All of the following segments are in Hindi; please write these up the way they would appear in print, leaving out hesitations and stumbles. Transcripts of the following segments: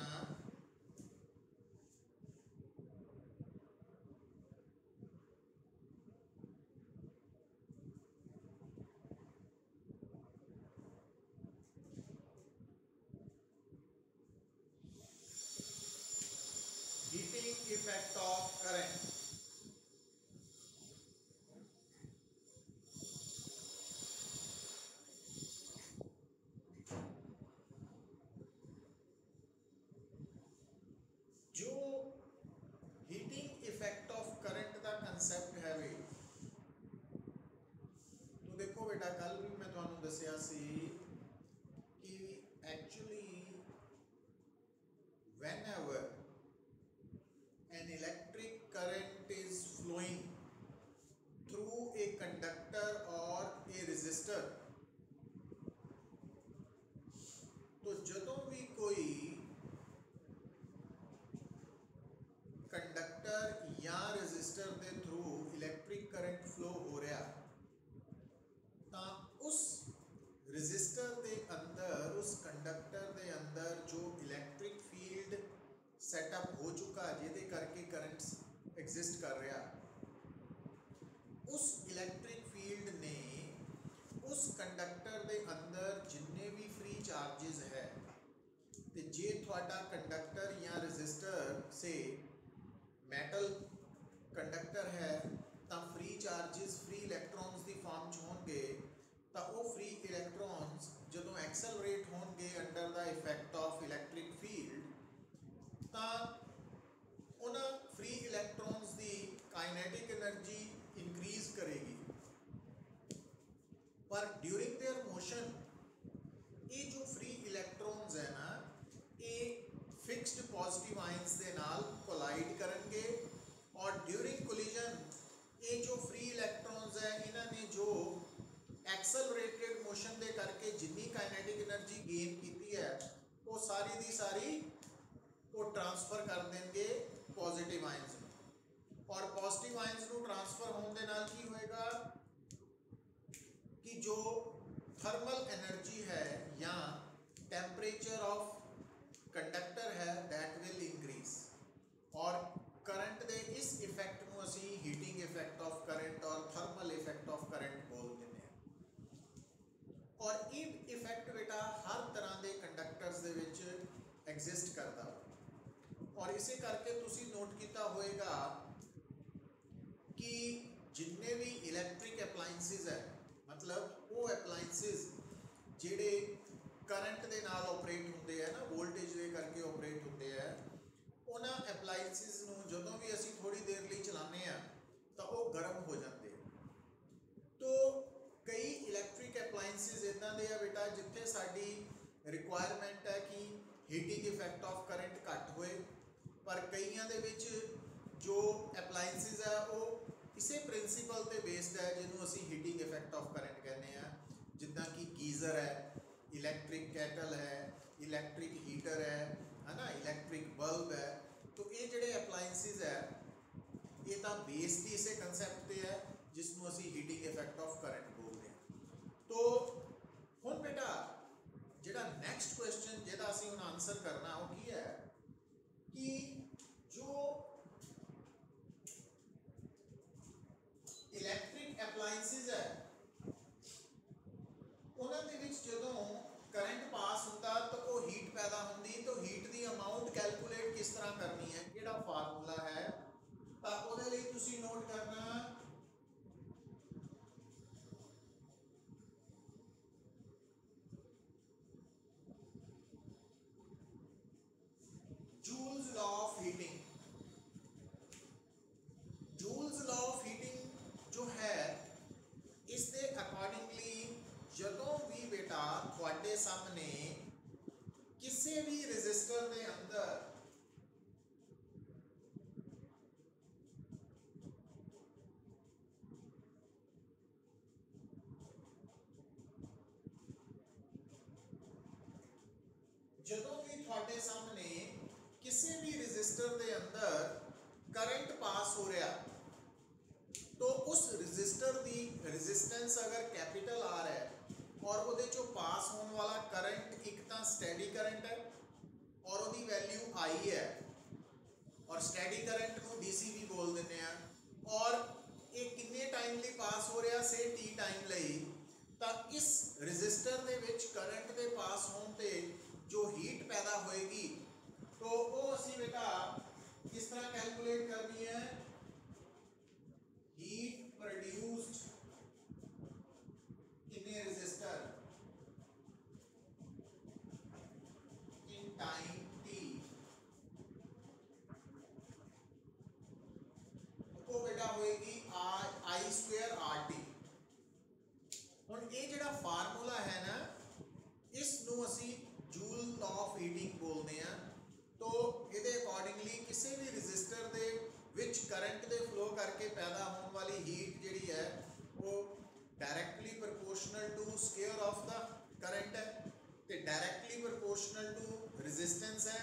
करना हीटिंग इफेक्ट ऑफ करंट। जो हीटिंग इफेक्ट ऑफ करंट का कंसैप्ट है वे, तो देखो बेटा कल भी मैं तुहानू दसिया सी कि actually whenever an electric current is flowing through a conductor or a resistor, तो जदों भी कोई कंडक्टर या रजिस्टर के थ्रू इलैक्ट्रिक करंट फ्लो हो रहा, तो उस रजिस्टर के अंदर, उस कंडक्टर के अंदर जो इलैक्ट्रिक फील्ड सैटअप हो चुका जिहदे करके करंट एग्जिस्ट कर रहा, उस इलैक्ट्रिक फील्ड ने उस कंडक्टर के अंदर जिन्ने भी फ्री चार्जेस है, तो जे थोड़ा कंडक्टर या रजिस्टर से मैटल कंडक्टर है तो फ्री चार्जेस फ्री इलैक्ट्रॉन्स की फॉर्म च होंगे, तो वो फ्री इलैक्ट्रॉन्स जो एक्सलरेट होंगे under the effect of electric field, तो उन्होंने फ्री इलैक्ट्रॉन्स की काइनेटिक एनर्जी इंक्रीज करेगी, पर ड्यूरिंग देयर मोशन ये जो फ्री इलैक्ट्रॉन्स है ना, ये फिक्स्ड पॉजिटिव आयंस के नाल कोलाइड करेंगे, और ड्यूरिंग कोलिजन ये जो फ्री इलैक्ट्रॉन्स है इन्होंने जो एक्सलरेटेड मोशन दे करके जिन्नी काइनेटिक एनर्जी गेन की है वो सारी दी सारी वो ट्रांसफर कर देंगे पॉजिटिव आयंस में, और पॉजिटिव आयंस को ट्रांसफर होने के नाल की होएगा कि जो थर्मल एनर्जी है या टेम्परेचर ऑफ कंडक्टर है दैट विल इंक्रीज, और करंट के इस इफेक्ट को असी हीटिंग इफेक्ट ऑफ करंट और थर्मल इफेक्ट ऑफ करंट बोल देते हैं। और ये इफेक्ट बेटा हर तरह के कंडक्टर्स दे विच एग्जिस्ट करता, और इसे करके तुसी नोट किया होएगा कि जिन्ने भी इलैक्ट्रिक एप्लायंसिस है, मतलब वो एप्लायंसिस जिहड़े करंट के नाल ऑपरेट होंदे है ना, वोल्टेज दे करके ऑपरेट होंदे है, उन्हां एप्लायंसिस नूं जदों भी असीं थोड़ी देर लई चलाने आ तो वो गर्म हो जाते हैं। तो कई इलैक्ट्रिक एप्लायंसिस इदां दे आ बेटा जिथे साडी रिक्वायरमेंट है कि हीटिंग इफेक्ट ऑफ करंट घट होए, पर कईयां दे विच जो एप्लायंसिस है वो इसे प्रिंसीपल ते बेस्ड है जिन्हों असीं हीटिंग इफेक्ट ऑफ करंट कहने हैं, जिद्दां कि गीज़र है, इलैक्ट्रिक कैटल है, इलैक्ट्रिक हीटर है ना, इलैक्ट्रिक बल्ब है। तो ये जोड़े एप्लायंसिस है ये तो बेस्ड ही इसे कंसैप्ट पे है जिसनों असीं हीटिंग इफेक्ट ऑफ करंट बोलते हैं। तो हुण बेटा जिहड़ा नैक्सट क्वेश्चन जिहदा असीं हुण आंसर करना वो की है कि जो इलैक्ट्रिक एप्लायंसिस है उन्होंने जदों करंट पास होता तो वो हीट पैदा होती, तो हीट की अमाउंट कैलकुलेट किस तरह करनी है, किहड़ा फार्मूला है, तो उहदे लई तुसीं नोट करना joules law of heating. Joules law of heating जो है इसके अकॉर्डिंगली जदों भी बेटा थोड़े सामने किसी भी रजिस्टर के अंदर जदों भी थोड़े सामने किसी भी रजिस्टर के अंदर करंट पास हो रहा, तो उस रजिस्टर की रेजिस्टेंस अगर कैपिटल आर है और वो पास होने वाला करंट एक तो स्टैडी करंट है और वो वैल्यू ਰਜਿਸਟਰ ਦੇ ਵਿੱਚ ਕਰੰਟ ਦੇ ਪਾਸ ਹੋਣ ਤੇ ਜੋ ਹੀਟ ਪੈਦਾ ਹੋਏਗੀ तो वो ਅਸੀਂ बेटा किस तरह कैलकुलेट करनी है, heat produced in a resistor in time t वो बेटा होएगी I स्क्वायर RT। ਹੁਣ ਇਹ ਜਿਹੜਾ ਫਾਰਮੂਲਾ ਹੈ ਨਾ ਇਸ ਨੂੰ ਅਸੀਂ ਜੂਲ ਆਫ ਹੀਟਿੰਗ ਬੋਲਦੇ ਆ। तो ਇਹਦੇ ਅਕੋਰਡਿੰਗਲੀ ਕਿਸੇ ਵੀ ਰਜਿਸਟਰ ਦੇ ਵਿੱਚ ਕਰੰਟ ਦੇ ਫਲੋ ਕਰਕੇ ਪੈਦਾ ਹੋਣ ਵਾਲੀ ਹੀਟ ਜਿਹੜੀ ਹੈ ਉਹ directly proportional to square of ਦਾ ਕਰੰਟ ਹੈ ਤੇ ਡਾਇਰੈਕਟਲੀ ਪ੍ਰੋਪੋਰਸ਼ਨਲ ਟੂ ਰੈਜ਼ਿਸਟੈਂਸ ਹੈ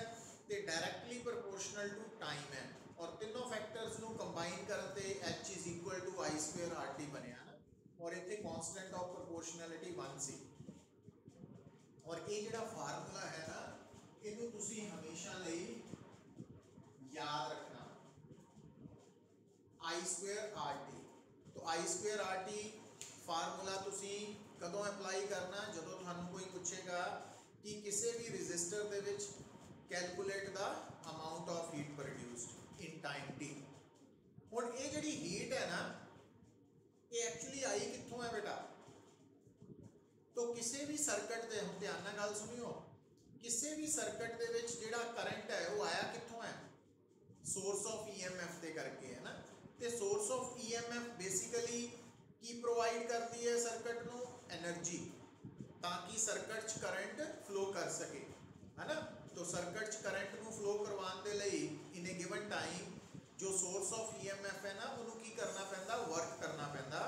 ਤੇ ਡਾਇਰੈਕਟਲੀ ਪ੍ਰੋਪੋਰਸ਼ਨਲ ਟੂ ਟਾਈਮ ਹੈ। ਔਰ ਤਿੰਨੋਂ ਫੈਕਟਰਸ ਨੂੰ ਕੰਬਾਈਨ ਕਰਨ ਤੇ H is equal to I square RT ਬਣਿਆ ਨਾ। ਔਰ ਇੱਥੇ ਕਨਸਟੈਂਟ ਆਫ ਪ੍ਰੋਪੋਰਸ਼ਨੈਲਿਟੀ 1 ਸੀ। ਔਰ ਇਹ ਜਿਹੜਾ ਫਾਰਮੂਲਾ ਹੈ ਨਾ ਇਹਨੂੰ ਤੁਸੀਂ ਹਮੇਸ਼ਾ ਲਈ ਯਾਦ ਰੱਖਣਾ, I square RT। तो I square RT ਫਾਰਮੂਲਾ ਤੁਸੀਂ ਕਦੋਂ ਅਪਲਾਈ ਕਰਨਾ, ਜਦੋਂ ਤੁਹਾਨੂੰ ਕੋਈ ਪੁੱਛੇਗਾ ਕਿ ਕਿਸੇ ਵੀ ਰਜਿਸਟਰ ਦੇ ਵਿੱਚ calculate the amount of heat produced in time t। ਹੁਣ ਇਹ ਜਿਹੜੀ ਹੀਟ ਹੈ ਨਾ ਇਹ ਐਕਚੁਅਲੀ ਆਈ ਕਿੱਥੋਂ ਹੈ बेटा, तो ਕਿਸੇ ਵੀ ਸਰਕਟ ਦੇ, ਹੁਣ ਧਿਆਨ ਨਾਲ ਗੱਲ ਸੁਣਿਓ, ਕਿਸੇ ਵੀ ਸਰਕਟ ਦੇ ਵਿੱਚ ਜਿਹੜਾ ਕਰੰਟ ਹੈ ਉਹ ਆਇਆ ਕਿੱਥੋਂ ਹੈ, ਸੋਰਸ ਆਫ EMF ਦੇ ਕਰਕੇ ਹੈ ਨਾ। ਤੇ source of EMF basically Ki provide ਕਰਦੀ ਹੈ ਸਰਕਟ ਨੂੰ, એનર્ਜੀ, ਤਾਂ ਕਿ ਸਰਕਟ 'ਚ ਕਰੰਟ ਫਲੋ ਕਰ ਸਕੇ ਹੈ ਨਾ। तो ਸਰਕਟ 'ਚ ਕਰੰਟ ਨੂੰ ਫਲੋ ਕਰਵਾਉਣ ਦੇ ਲਈ ਇਨ ਏ ਗਿਵਨ ਟਾਈਮ ਜੋ ਸੋਰਸ ਆਫ EMF ਹੈ ਨਾ ਉਹਨੂੰ ਕੀ ਕਰਨਾ ਪੈਂਦਾ, ਵਰਕ ਕਰਨਾ ਪੈਂਦਾ।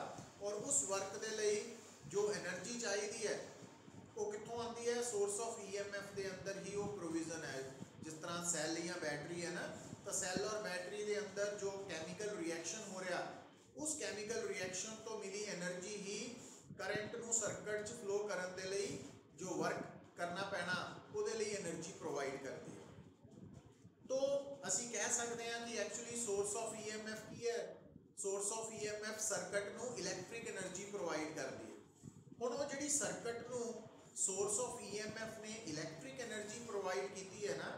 ਔਰ ਉਸ ਵਰਕ ਦੇ ਲਈ ਜੋ એનર્ਜੀ ਚਾਹੀਦੀ ਹੈ ਉਹ ਕਿੱਥੋਂ ਆਉਂਦੀ ਹੈ, ਸੋਰਸ ਆਫ EMF ਦੇ ਅੰਦਰ ਹੀ ਉਹ ਪ੍ਰੋਵੀਜ਼ਨ ਹੈ। ਜਿਸ ਤਰ੍ਹਾਂ ਸੈੱਲ ਜਾਂ ਬੈਟਰੀ ਹੈ ਨਾ, ਤਾਂ ਸੈੱਲ ਔਰ ਬੈਟਰੀ ਦੇ ਅੰਦਰ ਜੋ ਕੈਮੀਕਲ ਰਿਐਕਸ਼ਨ ਹੋ ਰਿਹਾ ਉਸ ਕੈਮੀਕਲ ਰਿਐਕਸ਼ਨ ਤੋਂ ਮਿਲੀ એનર્ਜੀ ਹੀ ਕਰੰਟ ਨੂੰ ਸਰਕਟ 'ਚ ਫਲੋ ਕਰਨ ਦੇ ਲਈ ਜੋ ਵਰਕ ਕਰਨਾ ਪੈਣਾ ਉਹਦੇ ਲਈ એનર્ਜੀ ਪ੍ਰੋਵਾਈਡ ਕਰਦੀ ਹੈ। तो ਅਸੀਂ ਕਹਿ ਸਕਦੇ ਹਾਂ ਕਿ ਐਕਚੁਅਲੀ ਸੋਰਸ ਆਫ EMF ਕੀ ਹੈ, ਸੋਰਸ ਆਫ EMF ਸਰਕਟ ਨੂੰ ਇਲੈਕਟ੍ਰਿਕ એનર્ਜੀ ਪ੍ਰੋਵਾਈਡ ਕਰਦੀ ਹੈ। ਹੁਣ ਉਹ ਜਿਹੜੀ ਸਰਕਟ ਨੂੰ ਸੋਰਸ ਆਫ EMF ਨੇ ਇਲੈਕਟ੍ਰਿਕ એનર્ਜੀ ਪ੍ਰੋਵਾਈਡ ਕੀਤੀ ਹੈ ਨਾ,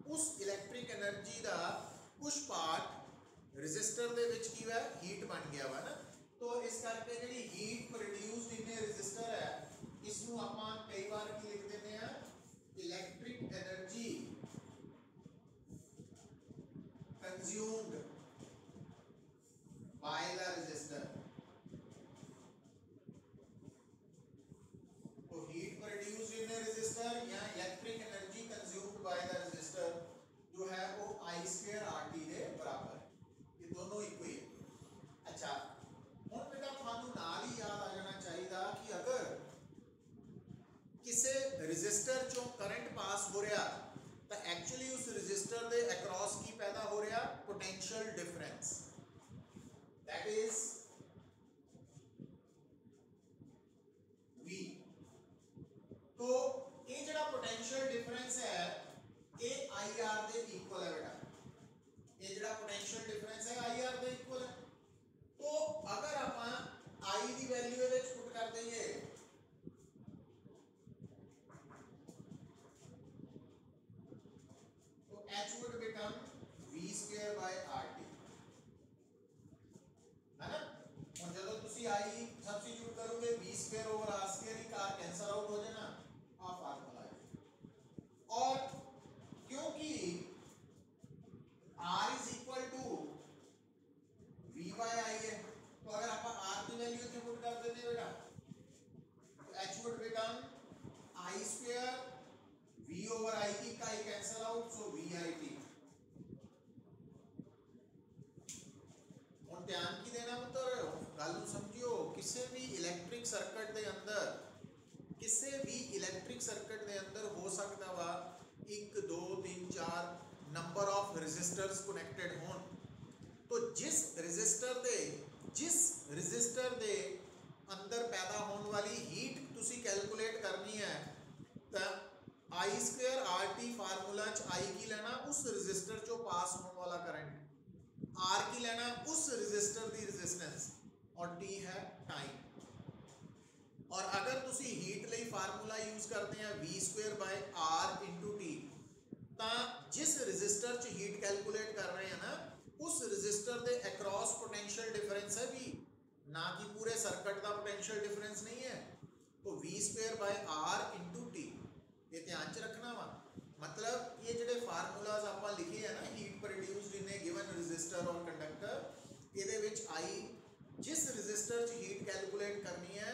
ਉਸ ਇਲੈਕਟ੍ਰਿਕ એનર્ਜੀ ਦਾ ਕੁਝ ਪਾਰਟ ਰਜਿਸਟਰ ਦੇ ਵਿੱਚ ਕੀ ਹੋਇਆ, ਹੀਟ ਬਣ ਗਿਆ ਵਾ ਨਾ। तो ਇਸ ਕਰਕੇ ਜਿਹੜੀ ਹੀਟ ਪ੍ਰੋਡਿਊਸਡ ਇਨ ਅ ਰਜਿਸਟਰ ਹੈ ਇਸ ਨੂੰ ਆਪਾਂ ਕਈ ਵਾਰ ਕੀ ਲਿਖ ਦਿੰਦੇ ਆ, electric energy consumed by the resistor। तो heat produced in a resistor या electric energy consumed by the resistor जो है वो I square RT के बराबर है। ये दोनों इक्वल है। अच्छा ਹੁਣ बेटा ਤੁਹਾਨੂੰ ਨਾਲ ਹੀ याद आ जाना चाहिए कि अगर किसी resistor चों करंट पास हो रहा ਤਾਂ ਐਕਚੁਅਲੀ ਉਸ ਰਜਿਸਟਰ ਦੇ ਅਕ੍ਰੋਸ ਕੀ ਪੈਦਾ ਹੋ ਰਿਹਾ, potential difference, that is V। तो ਇਹ ਜਿਹੜਾ ਪੋਟੈਂਸ਼ੀਅਲ ਡਿਫਰੈਂਸ ਹੈ ਇਹ IR ਦੇ ਇਕੁਅਲ ਹੈ बेटा। ਇਹ ਜਿਹੜਾ ਪੋਟੈਂਸ਼ੀਅਲ ਡਿਫਰੈਂਸ ਹੈ IR ਦੇ ਇਕੁਅਲ ਹੈ। तो अगर ਆਪਾਂ I ਦੀ ਵੈਲਿਊ ਇਹਦੇ ਵਿੱਚ ਪੁੱਟ ਕਰ ਦਈਏ H would become V square by RT है ना। और जब तुसी I सब्स्टिट्यूट करोगे V square over R square ही कार कैंसल आउट हो जाना, आ फार्मूला है। और क्योंकि R is equal to V by I है तो अगर आप R की वैल्यू इतने पुट कर देते बेटा तो H would become I square V over I की का I cancel out, so VIT। और ध्यान की देना मतलब गल ਨੂੰ ਸਮਝਿਓ, ਕਿਸੇ ਵੀ ਇਲੈਕਟ੍ਰਿਕ ਸਰਕਟ ਦੇ ਅੰਦਰ ਕਿਸੇ ਵੀ ਇਲੈਕਟ੍ਰਿਕ ਸਰਕਟ ਦੇ ਅੰਦਰ ਹੋ ਸਕਦਾ ਵਾ 1 2 3 4 ਨੰਬਰ ਆਫ ਰੈਜ਼ਿਸਟਰਸ ਕਨੈਕਟਡ ਹੋਣ। तो जिस रजिस्टर ਦੇ ਅੰਦਰ ਪੈਦਾ ਹੋਣ ਵਾਲੀ ਹੀਟ ਤੁਸੀਂ ਕੈਲਕੂਲੇਟ ਕਰਨੀ ਹੈ ਤਾਂ I square RT फार्मूला च I की लेना उस रजिस्टर चो पास होने वाला करंट, R की लेना उस रजिस्टर की रेजिस्टेंस और T है टाइम। और अगर तुसी हीट ਲਈ फार्मूला यूज करते हैं V²/R/T, ਤਾਂ जिस रजिस्टर च हीट कैलकुलेट कर रहे हैं ना, उस रजिस्टर के अक्रॉस पोटेंशियल डिफरेंस है V, ना कि पूरे सर्किट का पोटेंशियल डिफरेंस नहीं है। तो V²/R/T ये ध्यान च रखना वा। मतलब ये जोड़े फार्मूलाज आप लिखे है ना, heat produced in A given register और कंडक्टर, ये आई जिस रजिस्टर च हीट कैलकुलेट करनी है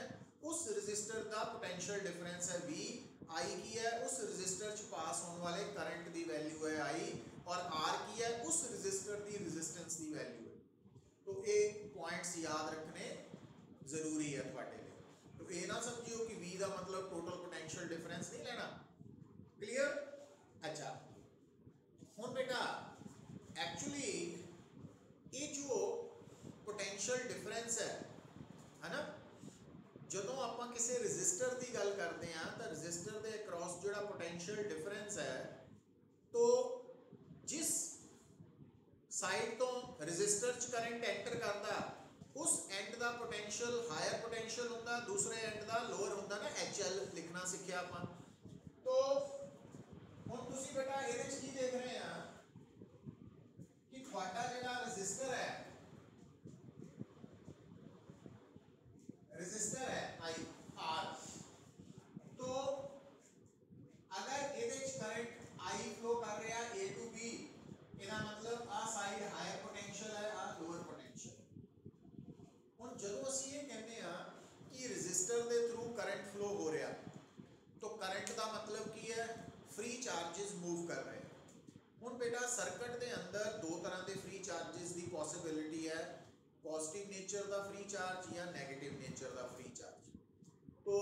उस रजिस्टर का पोटेंशियल डिफरेंस है V, आई की है उस रजिस्टर च पास होने वाले करंट की वैल्यू है I, और R की है उस रजिस्टर की रेजिस्टेंस की वैल्यू है। तो ये पॉइंट्स याद रखने जरूरी है थोड़े लिए। तो ये ना समझियो कि V का मतलब टोटल पोटेंशियल डिफरेंस नहीं लेना। क्लियर? अच्छा, हुण बेटा एक्चुअली ये जो पोटेंशियल डिफरेंस है ना, ਜਦੋਂ ਆਪਾਂ ਕਿਸੇ रजिस्टर की गल करते हैं तो रजिस्टर के अक्रॉस जो पोटेंशियल डिफरेंस है, तो जिस साइड तो रजिस्टर च करंट एंटर करता उस एंड का पोटेंशियल हायर पोटेंशियल होंदा, दूसरे एंड का लोअर होंदा ना, HL लिखना सीखिया आपां। तो हुण तुसीं बेटा इहदे च की देख रहे हैं कि तुहाडा जिहड़ा रजिस्टर है आई आर, तो अगर ये करंट आई फ्लो कर रहा ए टू बी, इसका मतलब आ साइड हायर पोटेंशियल है, आ लोअर पोटेंशियल। हुण जदों असीं ये कहते हैं कि रजिस्टर के थ्रू करंट फ्लो हो रहा, तो करंट का मतलब की है फ्री चार्जेस मूव कर रहे हैं। हुण बेटा सर्किट के अंदर दो तरह के फ्री चार्जेस की पॉसिबिलिटी है, पॉजिटिव नेचर का फ्री चार्ज या नैगेटिव नेचर का फ्री चार्ज। तो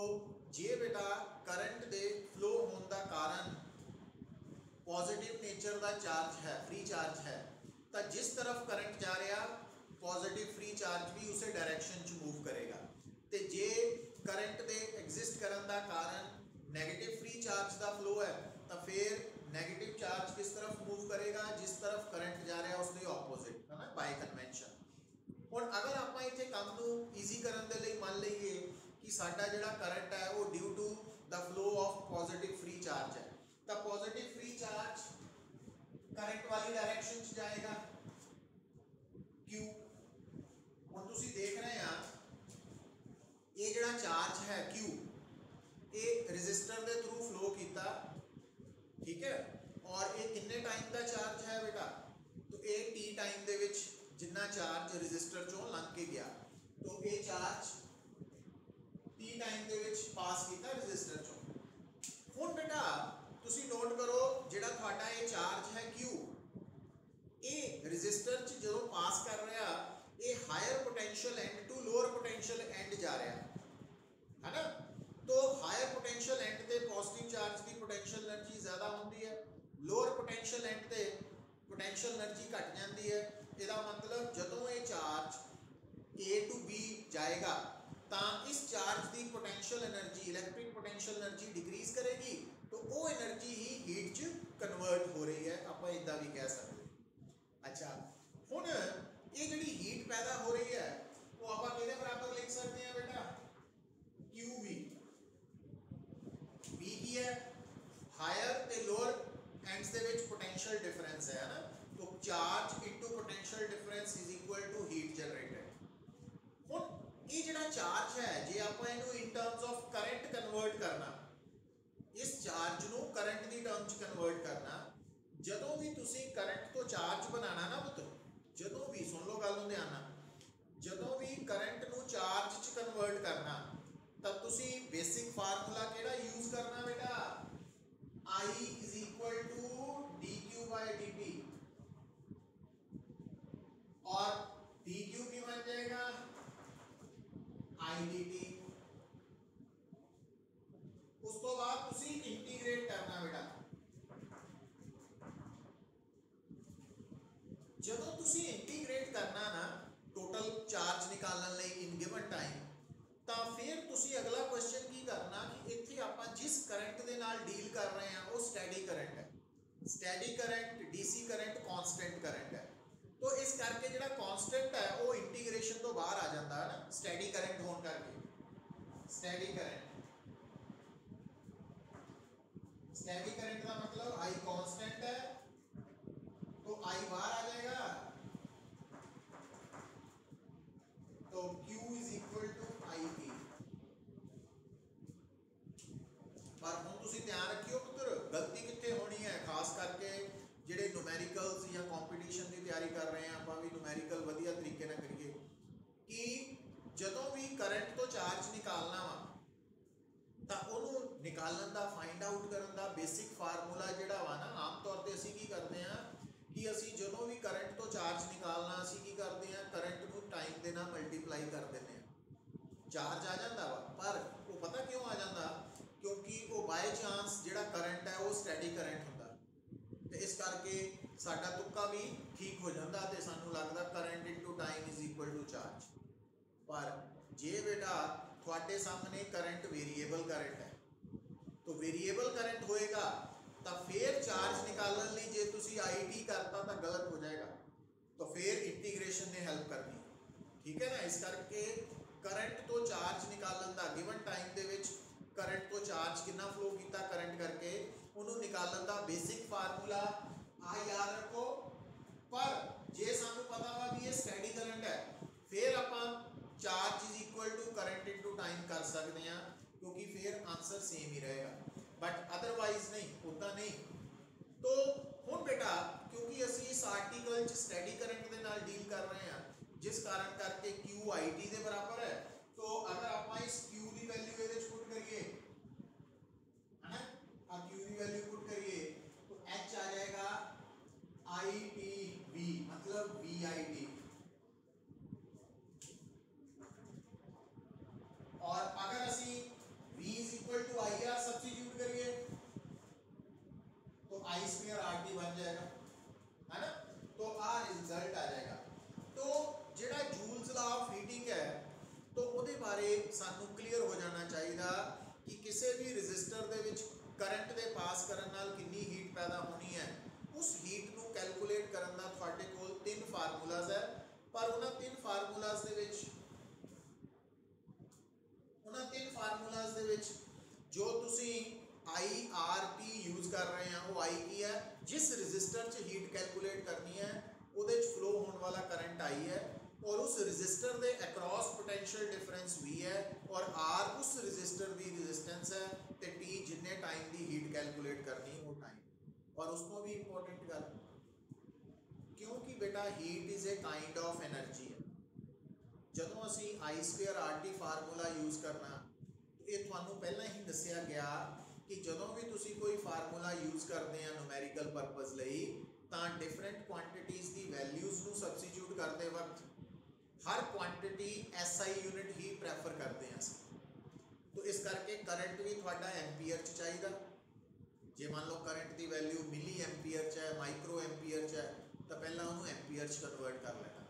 जे बेटा करंट दे फ्लो होने का कारण पॉजिटिव नेचर का चार्ज है, फ्री चार्ज है, तो जिस तरफ करंट जा रहा पॉजिटिव फ्री चार्ज भी उसे डायरेक्शन च मूव करेगा। तो जे करंट दे एग्जिस्ट करने का कारण नैगेटिव फ्री चार्ज का फ्लो है, तो फिर नैगेटिव चार्ज किस तरफ मूव करेगा, जिस तरफ करंट जा रहा उसके ऑपोजिट, है ना, बाय कन्वेंशन। और अगर आप इतने काम को ईजी करने के लिए मान लीए कि साडा जिहड़ा करंट है वो due to the flow of positive free charge है, तो पॉजिटिव फ्री चार्ज करंट वाली डायरेक्शन च जाएगा क्यू। हुण तुसीं देख रहे हैं ये जिहड़ा चार्ज है क्यू, ये रजिस्टर के थ्रू फ्लो किया, ठीक है, और ये कितने टाइम का चार्ज है बेटा, तो ये टी टाइम दे विच जिन्ना चार्ज रजिस्टर चों लंघ के गया, तो ये चार्ज टी टाइम दे विच पास किया रजिस्टर चों। हुण बेटा तुसीं नोट करो जिहड़ा तुहाडा ये चार्ज है क्यू, ये रजिस्टर च जदों पास कर रहा ये higher potential end to lower potential end जा रहा है ना। तो हायर पोटेंशियल एंड ते पॉजिटिव चार्ज की पोटेंशियल एनर्जी ज़्यादा होती है, लोअर पोटेंशियल एंड ते पोटेंशियल एनर्जी घट जाती है। इसका मतलब जदों ये चार्ज ए टू बी जाएगा तो इस चार्ज की potential energy electric potential energy decrease करेगी, तो वो एनर्जी ही हीट च कन्वर्ट हो रही है, आप इदा भी कह सकते। अच्छा, हुण ये जिहड़ी हीट पैदा हो रही है वो आप किहदे बराबर लिख सकते हैं बेटा, क्यू वी। वी की है हायर ते लोअर एंड्स दे विच पोटेंशियल डिफरेंस है ना, तो charge into potential difference is equal to heat generated. हुण ये जिहड़ा चार्ज है जे आप इनू in terms of current convert करना, इस चार्ज नू करंट दी टर्म च कन्वर्ट करना, जदों भी तुसी करंट तो चार्ज बनाना ना पुत्र, जदों भी सुन लो गल नूं ध्यान नाल, जदों भी करंट नू चार्ज च कन्वर्ट करना तब तुसी बेसिक फार्मूला केड़ा यूज करना बेटा, I is equal to dq by dt, और dq भी बन जाएगा I dt। उस तो बाद तुसी इंटीग्रेट करना बेटा, जदों तुसी इंटीग्रेट करना ना टोटल चार्ज निकालने लई इन गिवन टाइम, तो फिर तुसी अगला क्वेश्चन की करना कि इत्थे आपां जिस करंट दे नाल डील कर रहे हैं वो स्टैडी करंट है, steady current DC current constant current है। तो इस करके जिहड़ा कांस्टेंट है वो इंटीग्रेशन तो बाहर आ जाता है ना, स्टैडी करंट होने करके स्टैडी करंट, स्टैडी करंट का मतलब आई कांस्टेंट है तो आई बाहर आ जाएगा, तो Q is equal to I P. पर हुण तुसीं ध्यान रखियो पुत्र, गलती कित्थे होनी है, खास करके ਜਿਹੜੇ न्यूमेरिकल्स या कंपटीशन की तैयारी कर रहे हैं, ਆਪਾਂ भी न्यूमेरिकल वधिया तरीके नाल करिए कि ਜਦੋਂ भी करंट तो चार्ज निकालना वा ਤਾਂ ਉਹਨੂੰ निकालन का फाइंड आउट करन का बेसिक फार्मूला ਜਿਹੜਾ ਵਾ ना, आम तौर ਤੇ ਅਸੀਂ ਕੀ ਕਰਦੇ ਹਾਂ कि ਅਸੀਂ ਜਦੋਂ भी करंट तो चार्ज निकालना ਅਸੀਂ ਕੀ ਕਰਦੇ ਹਾਂ, करंट ਨੂੰ टाइम ਦੇ ਨਾਲ मल्टीप्लाई कर ਦਿੰਦੇ ਹਾਂ, चार्ज आ जाता वा। पर वो पता क्यों आ जाता, क्योंकि वो बाय चांस ਜਿਹੜਾ करंट है वो स्टैडी करंट ਹੁੰਦਾ, ਤੇ ਇਸ ਕਰਕੇ ਸਾਡਾ ਤੁੱਕਾ ਵੀ ਠੀਕ ਹੋ ਜਾਂਦਾ ਤੇ ਸਾਨੂੰ ਲੱਗਦਾ current into time is equal to charge. ਪਰ ਜੇ ਬੇਟਾ ਤੁਹਾਡੇ ਸਾਹਮਣੇ करंट वेरिएबल करंट है, तो वेरिएबल करंट होएगा तो फिर चार्ज निकालने लिए जे तुसी IT करता तो गलत हो जाएगा, तो फिर इंटीग्रेशन ने हेल्प करनी, ठीक है ना। इस करके करंट तो चार्ज निकालन का गिवन टाइम दे विच करंट तो चार्ज कितना फ्लो किया करंट करके उन्होंने निकालन का बेसिक फार्मूला आ याद रखो। पर जे सानू पता वा भी ये स्टैडी करंट है, फिर आपां charge is equal to current into time कर सकते हैं, क्योंकि फिर आंसर सेम ही रहेगा, बट अदरवाइज नहीं, उदा नहीं। तो हुण बेटा क्योंकि असी इस आर्टिकल च स्टैडी करंट के नाल डील कर रहे हैं, जिस कारण करके Q IT के बराबर है, तो अगर आपां इस Q की वैल्यू इहदे च पुट करिए, है ना, आ Q की वैल्यू पुट करिए तो H आ जाएगा ITV, मतलब VIT। और अगर असी V is equal to IR substitute करिए तो I स्क्वायर RT बन जाएगा, है ना, तो आ रिजल्ट आ जाएगा। तो जेड़ा जूल्स लॉ ऑफ हीटिंग है, तो ਉਹਦੇ बारे सानू क्लीयर हो जाना चाहिए कि किसी भी रजिस्टर ਦੇ ਵਿੱਚ करंट ਦੇ पास ਕਰਨ ਨਾਲ कितनी हीट पैदा होनी है। उस हीट ਨੂੰ कैलकुलेट ਕਰਨ ਦਾ ਤੁਹਾਡੇ ਕੋਲ तीन फार्मूलाज है, पर ਉਹਨਾਂ तीन फार्मूलाज ਦੇ ਵਿੱਚ जो तुसी IRT यूज कर रहे हैं वो I की है, जिस रजिस्टर च हीट कैलकुलेट करनी है ਉਹਦੇ च फ्लो होने वाला करंट I है, और उस रजिस्टर के अक्रॉस पोटेंशियल डिफरेंस V है, और R उस रजिस्टर की रेजिस्टेंस है, तो T जिन्ने टाइम की हीट कैलकुलेट करनी वो टाइम। और उसको भी इंपॉर्टेंट गल, क्योंकि बेटा heat is a kind of energy है। जदों असी I square RT formula use करना, ये तुहानू पहला ही दसिया गया कि जदों भी तुसी कोई फार्मूला यूज करते हैं न्यूमेरिकल परपज़ लई, तां डिफरेंट क्वांटिटीज़ की वैल्यूज़ नू सबस्टिट्यूट करते वक्त हर क्वांटिटी SI यूनिट ही प्रैफर करते हैं असीं। तो इस करके करंट भी तुहाडा एम्पीयर च चाहिदा। जे मान लो करंट की वैल्यू मिली एम्पीयर च है, माइक्रो एम्पीयर च है, तो पहला उन्होंने एम्पीयर च कन्वर्ट कर लेना।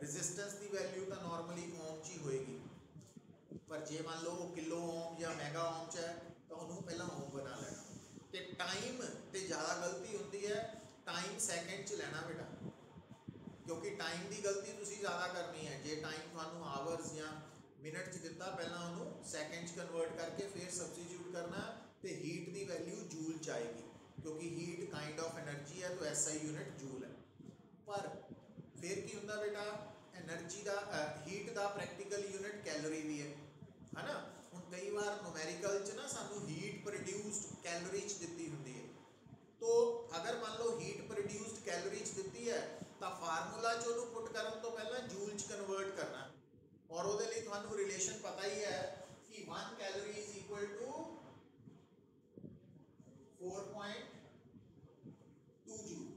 रेजिस्टेंस की वैल्यू तो नॉर्मली ओम च ही होएगी, पर जे मान लो वो किलो ओम या मैगा ओम च है तो उन्होंने पहला ओम बना लेना। तो टाइम तो ज़्यादा गलती होती है, टाइम सैकेंड च लेना बेटा, क्योंकि टाइम की गलती तुसी ज़्यादा करनी है। जे टाइम तुहानू आवर्स या मिनट च दिता, पहला उन्होंने सैकेंड च कन्वर्ट करके फिर सबस्टिट्यूट करना, तो हीट की वैल्यू जूल च आएगी, क्योंकि हीट काइंड ऑफ एनर्जी है, तो SI यूनिट जूल है। पर फिर की होंदा बेटा, एनर्जी का हीट का प्रैक्टिकल यूनिट कैलोरी भी है ना। हुण कई बार न्यूमेरिकल च ना सानू हीट प्रोड्यूस्ड कैलोरी च दित्ती हुंदी है, तो अगर मान लो हीट प्रोड्यूस्ड कैलोरी च दित्ती है तो फार्मूला च उहनूं पुट करन तो पहला जूल च कन्वर्ट करना, और उहदे लई तुहानूं रिलेशन पता ही है कि 1 calorie is equal to 4.2 joule,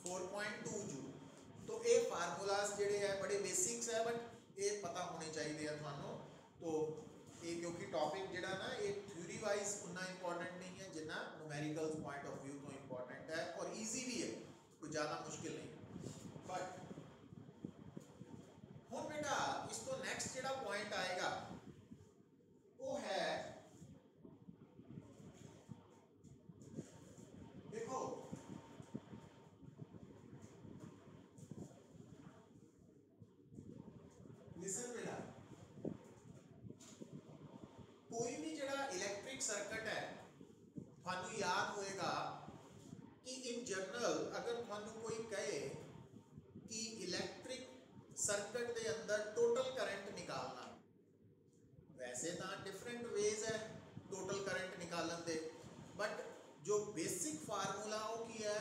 4.2 joule. तो ये फार्मूलाज जिहड़े है बड़े बेसिक्स है, बट ये पता होने चाहिए है तुहानूं। तो ये क्योंकि टॉपिक जिहड़ा ना ये थ्योरी वाइज उतना इंपॉर्टेंट नहीं है जितना न्यूमेरिकल्स पॉइंट ऑफ व्यू तो इंपॉर्टेंट है, और ईजी भी है, कोई ज़्यादा मुश्किल नहीं। बट हुण बेटा इस तो नैक्सट जिहड़ा पॉइंट आएगा वो है, देखो लिसन बेटा, थानू कोई कहे कि इलैक्ट्रिक सर्किट के अंदर टोटल करंट निकालना, वैसे तो डिफरेंट वेज है टोटल करंट निकालन दे, बट जो बेसिक फार्मूला वो की है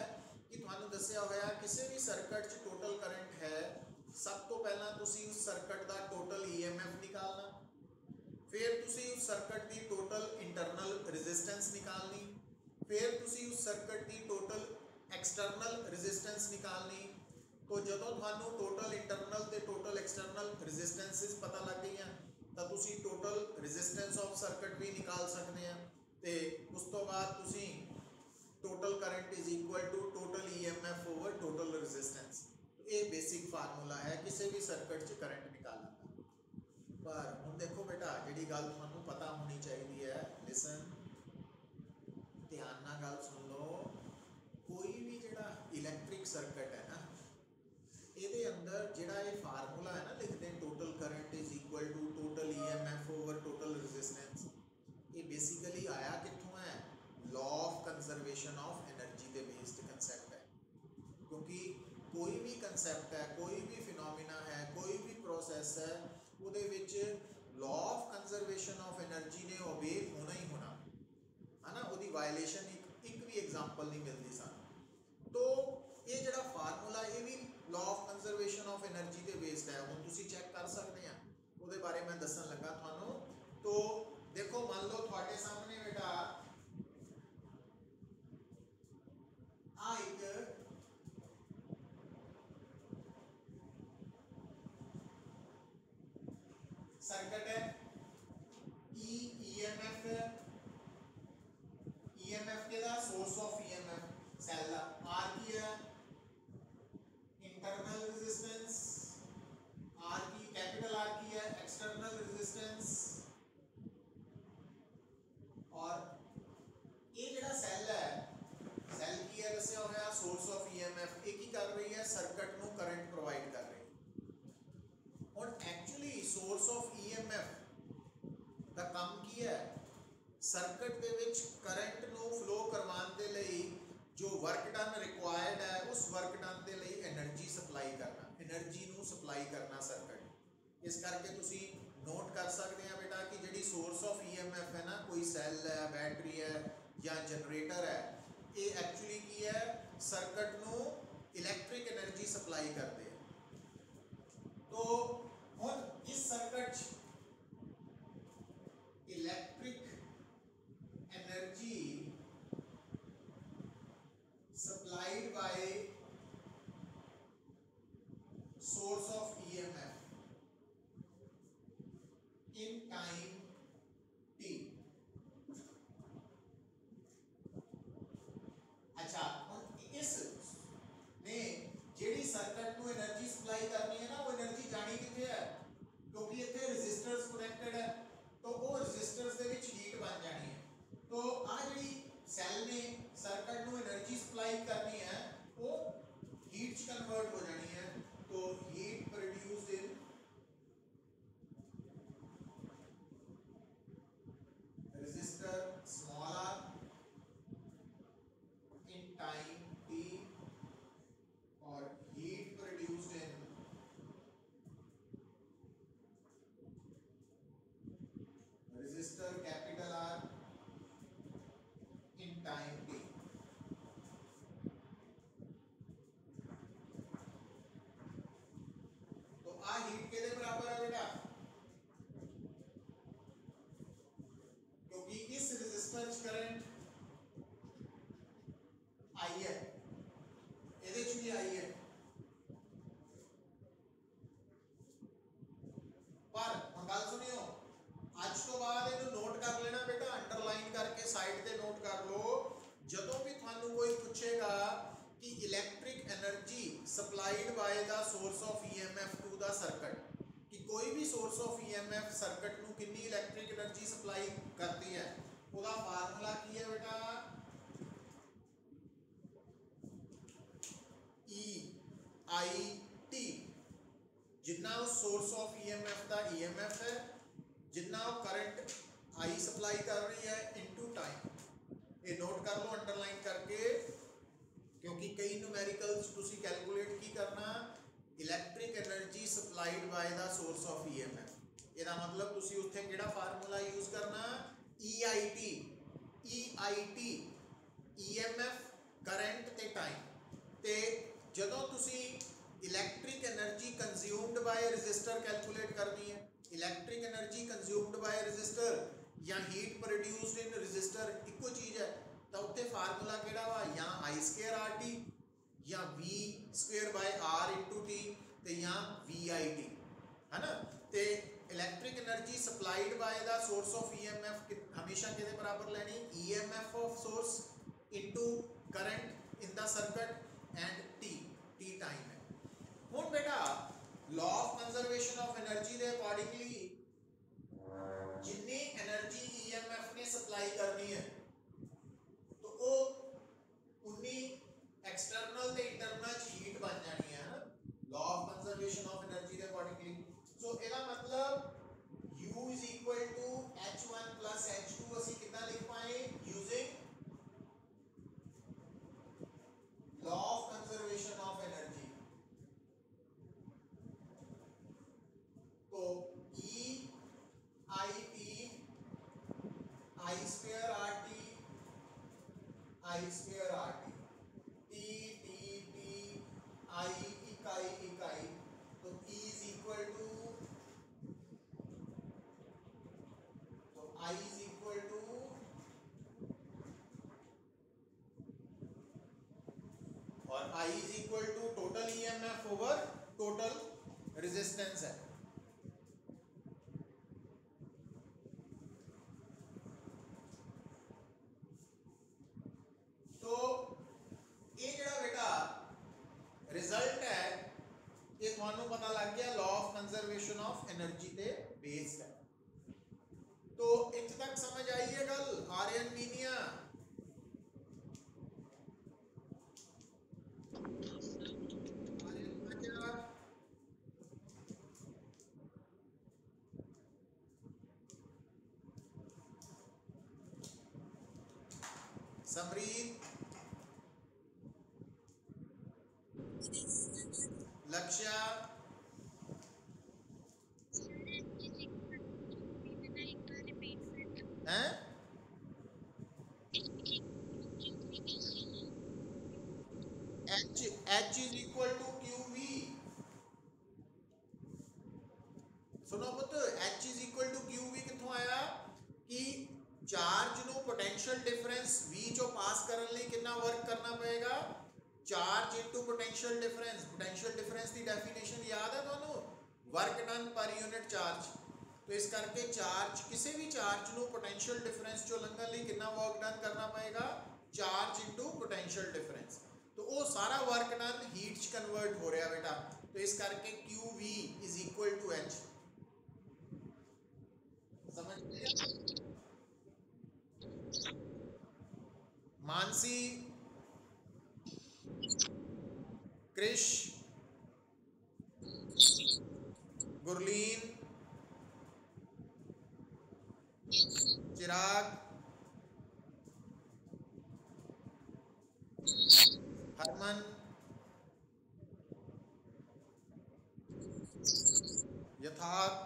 कि थानू दस्या होया किसी भी सर्किट च टोटल करंट है, सब तो पहला तुसी उस सर्किट का टोटल EMF निकालना, फिर तुसी उस सर्किट की टोटल इंटरनल रेजिस्टेंस निकालनी, फिर तुसी उस सर्किट की टोटल एक्सटर्नल रेजिस्टेंस निकालनी। तो जदों थानू टोटल इंटरनल ते टोटल एक्सटर्नल रेजिस्टेंसेस पता लग गई तो तुसी टोटल रेजिस्टेंस ऑफ सर्किट भी निकाल सकते हैं, ते उस तो बाद तुसी total current is equal to total EMF over total resistance. ये बेसिक फार्मूला है किसी भी सर्किट च करंट निकालने का। पर हुण देखो बेटा जिहड़ी गल तुहानू पता होनी चाहिए है, लिसन ध्यान नाल गल सुन लो, कोई भी जिहड़ा इलैक्ट्रिक सर्किट है ना, ਇਹਦੇ अंदर ਜਿਹੜਾ ਇਹ फार्मूला है ना लिखते हैं total current is equal to total EMF over total resistance, ये बेसिकली आया कित्थों है, law of conservation of energy के बेस्ड कंसैप्ट है। क्योंकि कोई भी कंसैप्ट है, कोई भी फिनोमिना है, कोई भी प्रोसैस है, ਉਹਦੇ ਵਿੱਚ law of conservation of energy ने ओबे होना ही होना है ना, ਉਹਦੀ वायलेशन एक भी एग्जाम्पल नहीं मिलती सानू। तो ये जिहड़ा फार्मूला ये भी law of conservation of energy के बेस्ड है, हुण तुसीं चैक कर सकते हैं, ਉਹਦੇ बारे मैं दसन लगा थानू। तो देखो मान लो थोड़े सामने बेटा आ एक सर्किट है, EMF के दा सोर्स ऑफ EMF सेल दा R की है इंटरनल रेजिस्टेंस, R की कैपिटल R की है एक्सटर्नल रेजिस्टेंस, और ये जिहड़ा सेल है, सेल की है दस्या होया सोर्स ऑफ EMF, ये की कर रही है सर्किट नू करंट प्रोवाइड कर रही है। और एक्चुअली सोर्स ऑफ EMF दा काम की है, सर्किट दे विच करंट नू फ्लो करवाने दे लई जो वर्क डन रिक्वायर्ड है, उस वर्क डन दे लई एनर्जी सप्लाई करना, एनर्जी नू सप्लाई करना सर्किट। इस करके तुसी नोट कर सकते हैं बेटा कि जिहड़ी सोर्स ऑफ EMF है ना, कोई सेल है, बैटरी है या जनरेटर है, ये एक्चुअली की है सर्किट नू इलैक्ट्रिक एनर्जी सप्लाई करते हैं। तो हुण इस circuit electric energy supplied by source of EMF in time t। अच्छा इस ने जेडी सर्किट को एनर्जी सप्लाई करनी है ना, वो एनर्जी जानी किथे है, क्योंकि इथे रेजिस्टर्स कनेक्टेड है, तो वो रेजिस्टर्स दे विच हीट बन जानी है। तो आ जेडी सेल ने सर्किट को एनर्जी सप्लाई करनी है, वो हीट च कन्वर्ट हो जानी है। तो heat produced in resistor small r in time t, और heat produced in resistor capital R in time t। तो आ हीट के बराबर है बेटा, क्योंकि इस रेजिस्टर च करंट I है, ਇਹਦੇ ਚ भी I है, पर हम गल सुनियो आज तो बाद इन्हें नोट कर लेना बेटा, अंडरलाइन करके साइड पे नोट कर लो। जदों भी थानू कोई पूछेगा कि electric energy supplied by the source of EMF to the circuit, कि कोई भी सोर्स ऑफ EMF सर्किट नू कितनी इलैक्ट्रिक एनर्जी सप्लाई करती है, उसका फार्मूला की है बेटा EIT, जितना उस सोर्स ऑफ EMF का EMF है, जितना वो करंट I सप्लाई कर रही है इनटू टाइम। ये नोट कर लो अंडरलाइन करके, क्योंकि कई numericals supplied by the source of EMF। ਇਹਦਾ ਮਤਲਬ ਤੁਸੀਂ ਉੱਥੇ ਕਿਹੜਾ ਫਾਰਮੂਲਾ ਯੂਜ਼ ਕਰਨਾ, EIT EMF ਕਰੰਟ ਤੇ ਟਾਈਮ। ਤੇ ਜਦੋਂ ਤੁਸੀਂ electric energy consumed ਬਾय resistor calculate ਕਰਨੀ ਹੈ, ਇਲੈਕਟ੍ਰਿਕ એનર્ਜੀ ਕੰਜ਼ਿਊਮਡ ਬਾय ਰੈਜ਼ਿਸਟਰ ਜਾਂ ਹੀਟ ਪ੍ਰੋਡਿਊਸਡ ਇਨ ਰੈਜ਼ਿਸਟਰ ਇੱਕੋ ਚੀਜ਼ ਹੈ, ਤਾਂ ਉੱਥੇ ਫਾਰਮੂਲਾ ਕਿਹੜਾ ਵਾ, ਜਾਂ I²RT ਜਾਂ V²/R/T ਤੇ ਜਾਂ VIT है ना। ਤੇ electric energy supplied by the source of EMF ਹਮੇਸ਼ਾ ਕਿਹਦੇ ਬਰਾਬਰ ਲੈਣੀ, EMF of source into current in the circuit and T time ਹੈ। ਹੁਣ ਬੇਟਾ law of conservation of energy ਦੇ ਅਕੋਰਡਿੰਗਲੀ ਜਿੰਨੀ એનર્ਜੀ EMF ਨੇ ਸਪਲਾਈ ਕਰਨੀ ਹੈ तो वो उन्नी एक्सटर्नल ते इंटरनल हीट बन जानी है ना, law of conservation of energy के अकॉर्डिंगली। सो ਇਹਦਾ ਮਤਲਬ U is equal to H1 plus H2 ਅਸੀਂ ਕਿੱਦਾਂ ਲਿਖ ਪਾਏ, using law of conservation of energy। तो EIT I²RT I²RT T I इकाई, तो E is equal to, तो I is equal to और I is equal to total EMF over total resistance है। तो ये जड़ा बेटा रिजल्ट है, ये थानू पता लग गया law of conservation of energy पे बेस्ड है। तो इतने तक समझ आई है गल, आर्यन मीनिया समरीत, लक्ष्या, हैं? H is equal to QV। सुनो पुत्र, H is equal to QV किथों आया कि चार्ज ਨੂੰ पोटेंशियल डिफरेंस V ਚੋਂ ਪਾਸ ਕਰਨ ਲਈ ਕਿੰਨਾ ਵਰਕ ਕਰਨਾ ਪਏਗਾ, charge into potential difference. Potential difference की डेफिनेशन याद है ਤੁਹਾਨੂੰ, work done per unit charge. तो इस करके चार्ज किसी भी चार्ज ਨੂੰ पोटेंशियल डिफरेंस चों लंघण ਲਈ कितना वर्क डन करना पएगा, चार्ज इनटू पोटेंशियल डिफरेंस। तो वो सारा वर्क डन हीट च कन्वर्ट हो रहा बेटा। तो इस करके QV is equal to H। समझ गए मानसी, कृष, गुरलीन, चिराग, हरमन, यथार्थ,